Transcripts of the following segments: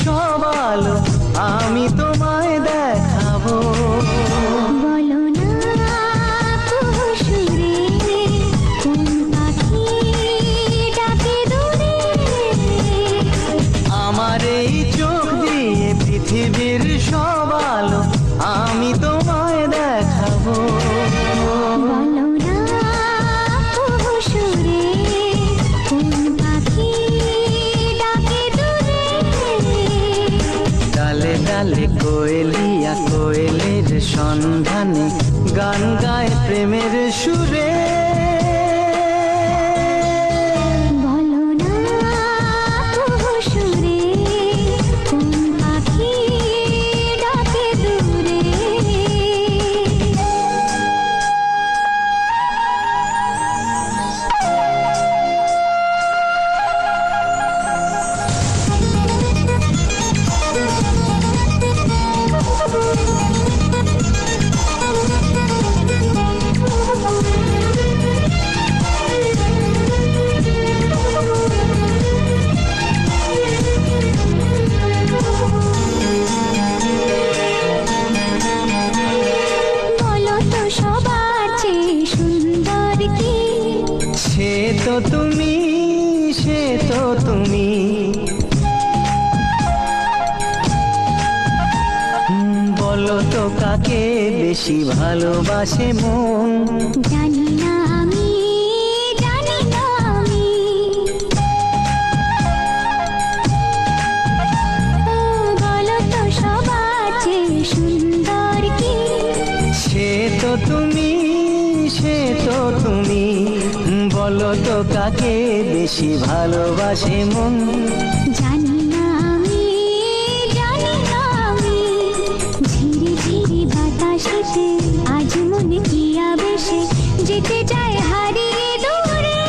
সব আলো আমি তোমায় দেখাবো। বলো না কুহুসুরে কোন পাখি ডাকে দূরে। আমার এই চোখ দিয়ে পৃথিবীর সব আলো আমি তোমায় দেখাবো। বলো না কুহুসুরে কোন পাখি ডাকে দূরে। ডালে ডালে কোয়েলিয়া কোয়েলের সন্ধানে গান গায় প্রেমের সুরে। বলো না কুহুসুরে কোন পাখি ডাকে দূরে। বলো তো সবার চেয়ে সুন্দর কি? সে তো তুমি, সে তো তুমি। বলো তো কাকে বেশি ভালোবাসে মন? জানি না আমি, জানি না আমি। বলো তো সবার চেয়ে সুন্দর কি? সে তো তুমি, সে তো তুমি। বলো তো কাকে বেশি ভালোবাসে মন? জানি না আমি, জানি না আমি। ঝিরি ঝিরি বাতাসেতে আজ মনে কি আবেশে যেতে চায় হারিয়ে দূরে।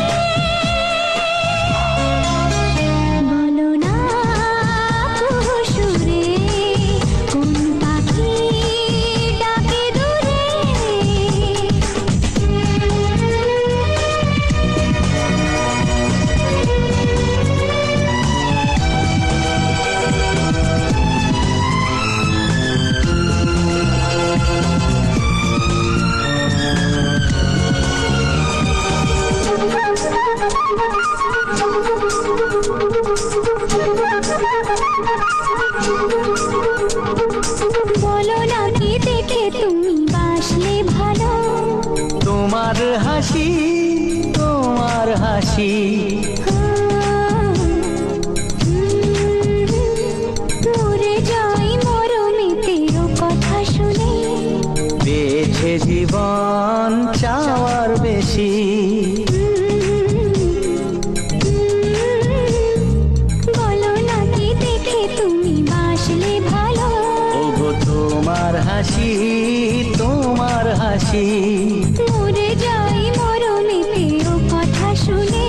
বলো না কুহুসুরে কোন পাখি ডাকে দূরে। বলো না কি দেখে তুমি বাসলে ভালো? তোমার হাসি, তোমার হাসি। মরে যাই মরমিতেরও কথা শুনে। পেয়েছে জীবন চাওয়ার বেশি। বলো না কি দেখে তুমি বাসলে ভালো? ওগো তোমার হাসি, তোমার হাসি। মরে যাই মরমিতেরও কথা শুনে।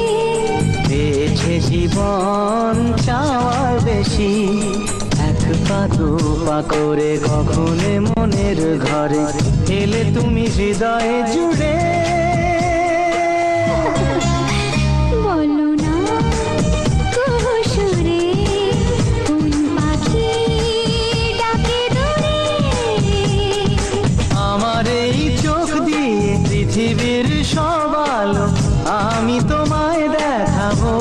পেয়েছে জীবন চাওয়ার বেশি। এক পা দু পা করে কখনো মনের ঘরে এলে তুমি হৃদয়ে জুড়ে। বলো না কুহুসুরে কোন পাখি ডাকে দূরে। আমার এই চোখ দিয়ে পৃথিবীর সব আলো আমি তোমায় দেখাবো।